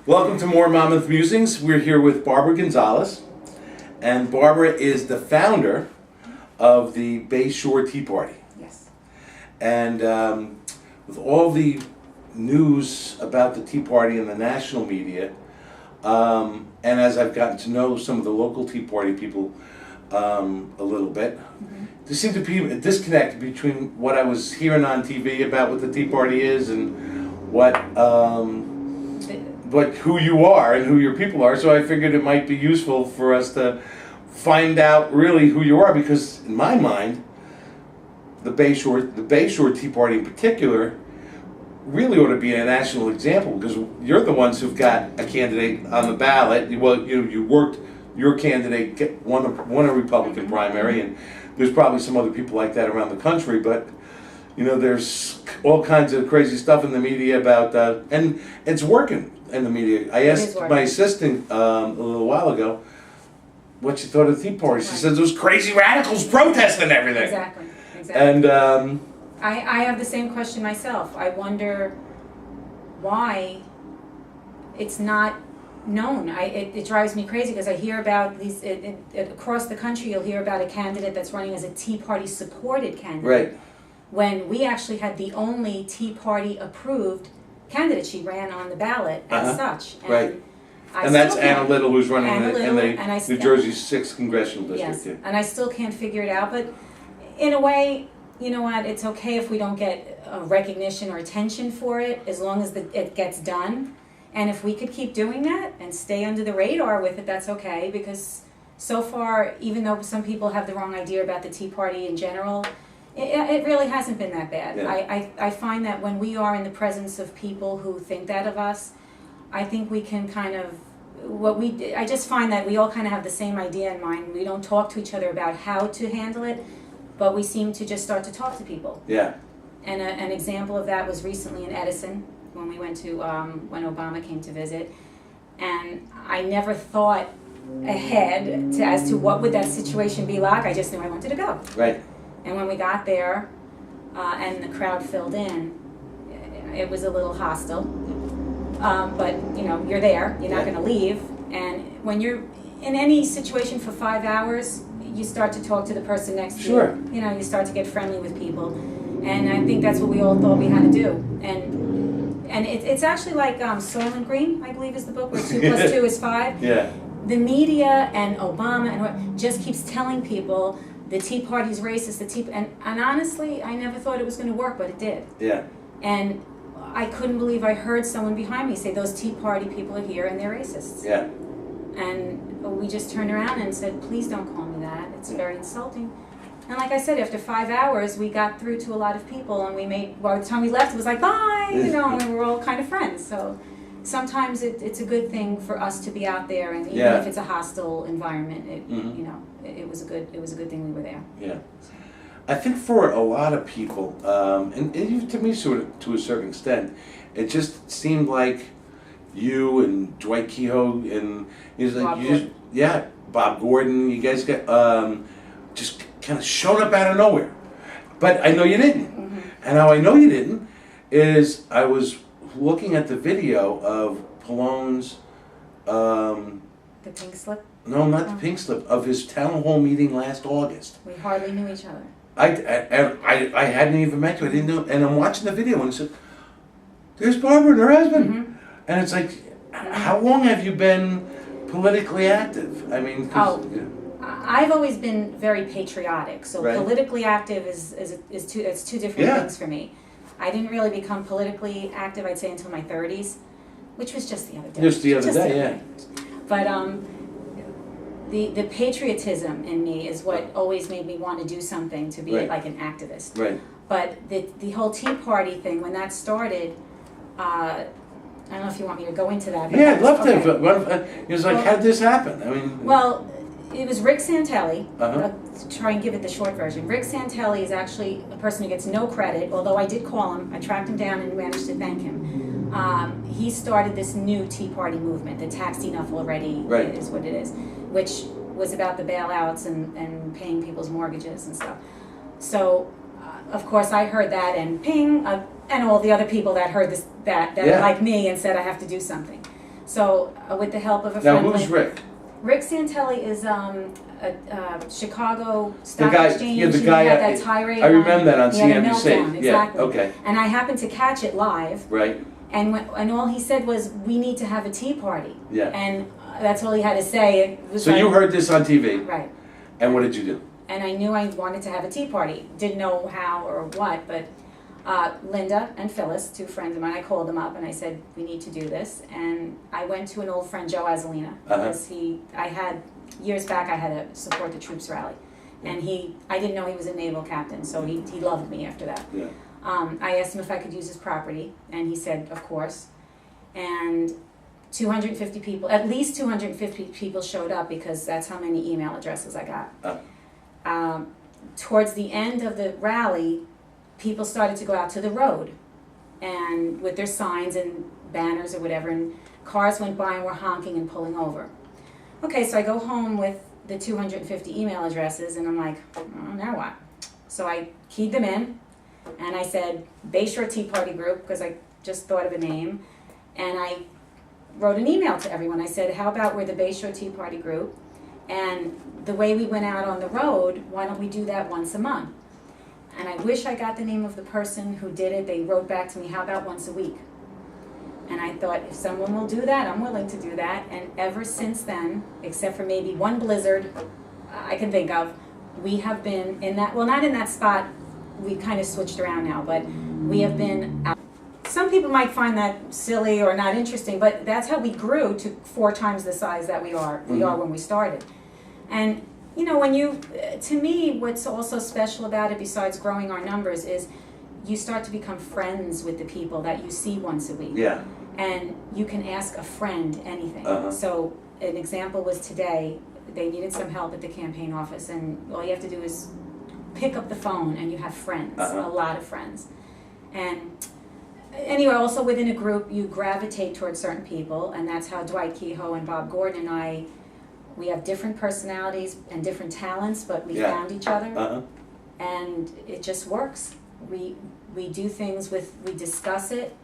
Welcome to More Monmouth Musings. We're here with Barbara Gonzalez, and Barbara is the founder of the Bayshore Tea Party. Yes. And with all the news about the Tea Party in the national media, and as I've gotten to know some of the local Tea Party people a little bit, there seemed to be a disconnect between what I was hearing on TV about what the Tea Party is and what who you are and who your people are. So I figured it might be useful for us to find out really who you are, because in my mind, the Bayshore Tea Party in particular really ought to be a national example, because you're the ones who've got a candidate on the ballot. Well, you worked your candidate won a Republican primary, and there's probably some other people like that around the country, but there's all kinds of crazy stuff in the media about and it's working in the media. I asked my assistant a little while ago what she thought of the Tea Party. She said those crazy radicals protesting everything. Exactly. And I have the same question myself. I wonder why it's not known. It drives me crazy, because I hear about these across the country. You'll hear about a candidate that's running as a Tea Party supported candidate. Right. When we actually had the only Tea Party approved candidate. She ran on the ballot as such. And right. And that's Anna Little, who's running in the New Jersey 6th Congressional District. Yes, and I still can't figure it out. But in a way, you know what, it's okay if we don't get recognition or attention for it, as long as it gets done. And if we could keep doing that and stay under the radar with it, that's okay. Because so far, even though some people have the wrong idea about the Tea Party in general, it really hasn't been that bad. Yeah. I find that when we are in the presence of people who think that of us, I think we can kind of, I just find that we all kind of have the same idea in mind. We don't talk to each other about how to handle it, but we seem to just start to talk to people. Yeah. And an example of that was recently in Edison, when we went to, when Obama came to visit. And I never thought ahead as to what would that situation be like. I just knew I wanted to go. Right. And when we got there, and the crowd filled in, it was a little hostile. But you're there. You're not going to leave. And when you're in any situation for 5 hours, you start to talk to the person next to you. You start to get friendly with people. And I think that's what we all thought we had to do. And it's actually like Soil and Green, I believe is the book, where 2 plus 2 is 5. Yeah. The media and Obama and what just keeps telling people the Tea Party's racist, and honestly, I never thought it was going to work, but it did. Yeah. And I couldn't believe I heard someone behind me say, those Tea Party people are here and they're racists. Yeah. And we just turned around and said, please don't call me that. It's very insulting. And like I said, after 5 hours, we got through to a lot of people, and by the time we left, it was like, bye, and we were all kind of friends. So sometimes it's a good thing for us to be out there, and even if it's a hostile environment, it was a good thing we were there. Yeah. I think for a lot of people, and even to me to a certain extent, it just seemed like you and Dwight Kehoe and Bob Gordon, you guys got just kind of showed up out of nowhere. But I know you didn't. Mm-hmm. And how I know you didn't is I was looking at the video of Pallone's the pink slip? No, not the pink slip, of his town hall meeting last August. We hardly knew each other. I hadn't even met you. I didn't know, and I'm watching the video and I said, "There's Barbara and her husband," and it's like, how long have you been politically active? I mean, I've always been very patriotic. So politically active is two different things for me. I didn't really become politically active, I'd say, until my 30s, which was just the other day. Just the other day, yeah. But the patriotism in me is what always made me want to do something, to be like an activist. Right. But the whole Tea Party thing, when that started, I don't know if you want me to go into that. Yeah, I'd love to. It was like, how did this happen? I mean, well, it was Rick Santelli. I'll try and give it the short version. Rick Santelli is actually a person who gets no credit, although I did call him. I tracked him down and managed to thank him. He started this new Tea Party movement, the Taxed Enough Already is what it is, which was about the bailouts and paying people's mortgages and stuff. So, of course, I heard that, and ping, and all the other people that heard this, that are like me and said I have to do something. So with the help of a Now, friend. who's Rick? Rick Santelli is a Chicago Stock guy- Exchange. yeah, the He guy- had that tirade. I remember that on he had a CNBC. meltdown, Yeah, exactly. okay. And I happened to catch it live. Right. And all he said was, "We need to have a tea party." Yeah. And that's all he had to say. It was So like, you heard this on TV, right? and what did you do? And I knew I wanted to have a tea party. Didn't know how or what, but Linda and Phyllis, two friends of mine, I called them up and I said, "We need to do this." And I went to an old friend, Joe Azzolina, because years back I had a Support the Troops rally, and I didn't know he was a naval captain, so he loved me after that. Yeah. I asked him if I could use his property, and he said, of course. And 250 people, at least 250 people showed up because that's how many email addresses I got. Towards the end of the rally, people started to go out to the road and with their signs and banners or whatever, and cars went by and were honking and pulling over. Okay, so I go home with the 250 email addresses, and I'm like, oh, now what? So I keyed them in, and I said, Bayshore Tea Party Group, because I just thought of a name, and I wrote an email to everyone. I said, how about we're the Bayshore Tea Party Group, and the way we went out on the road, why don't we do that once a month? And I wish I got the name of the person who did it. They wrote back to me, how about once a week? And I thought, if someone will do that, I'm willing to do that. And ever since then, except for maybe one blizzard I can think of, we have been in that, well, not in that spot, we kind of switched around now, but we have been out. Some people might find that silly or not interesting, but that's how we grew to 4 times the size that we are when we started. And you know, to me, what's also special about it, besides growing our numbers, is you start to become friends with the people that you see once a week. Yeah. And you can ask a friend anything. So an example was today, they needed some help at the campaign office, and all you have to do is pick up the phone and you have friends, a lot of friends. And anyway, also within a group, you gravitate towards certain people, and that's how Dwight Kehoe and Bob Gordon and I, we have different personalities and different talents, but we found each other, and it just works. We do things we discuss it.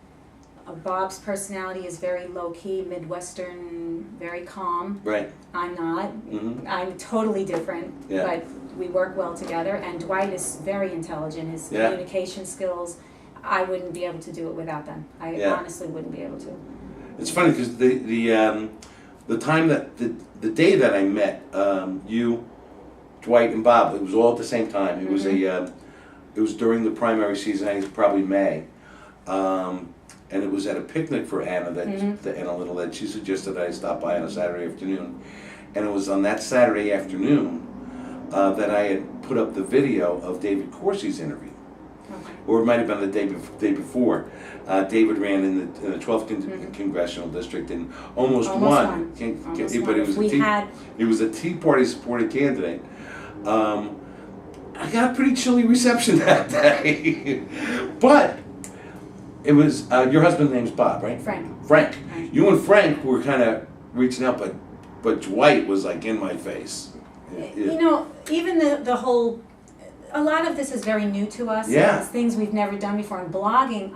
Bob's personality is very low-key, Midwestern, very calm. Right. I'm not. I'm totally different, but we work well together. And Dwight is very intelligent. His communication skills, I wouldn't be able to do it without them. I honestly wouldn't be able to. It's funny because the time that the day that I met you, Dwight, and Bob, it was all at the same time. It was it was during the primary season. I think it was probably May. And it was at a picnic for Anna that she suggested that I stop by on a Saturday afternoon. And it was on that Saturday afternoon that I had put up the video of David Corsi's interview. Or it might have been the day before. David ran in the 12th Congressional District and almost won. But it was a Tea Party supported candidate. I got a pretty chilly reception that day. But it was, your husband's name's Bob, right? Frank. Frank. You and Frank were kind of reaching out, but Dwight was like in my face. You know, even the whole, a lot of this is very new to us. Yeah. It's things we've never done before. And blogging,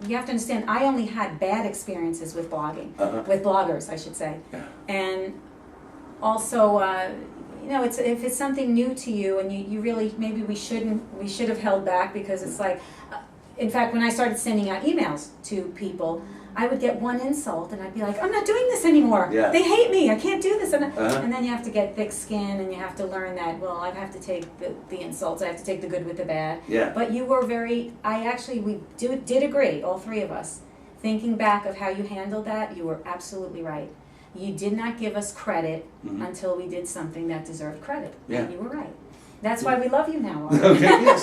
you have to understand, I only had bad experiences with blogging, with bloggers, I should say. Yeah. And also, you know, if it's something new to you and you really, maybe we should have held back, because it's like, in fact, when I started sending out emails to people, I would get one insult and I'd be like, I'm not doing this anymore. Yeah. They hate me. I can't do this. And then you have to get thick skin and you have to learn that, well, I have to take the insults. I have to take the good with the bad. Yeah. But you were we did agree, all 3 of us. Thinking back of how you handled that, you were absolutely right. You did not give us credit until we did something that deserved credit. Yeah. And you were right. That's why we love you now. Okay, yes.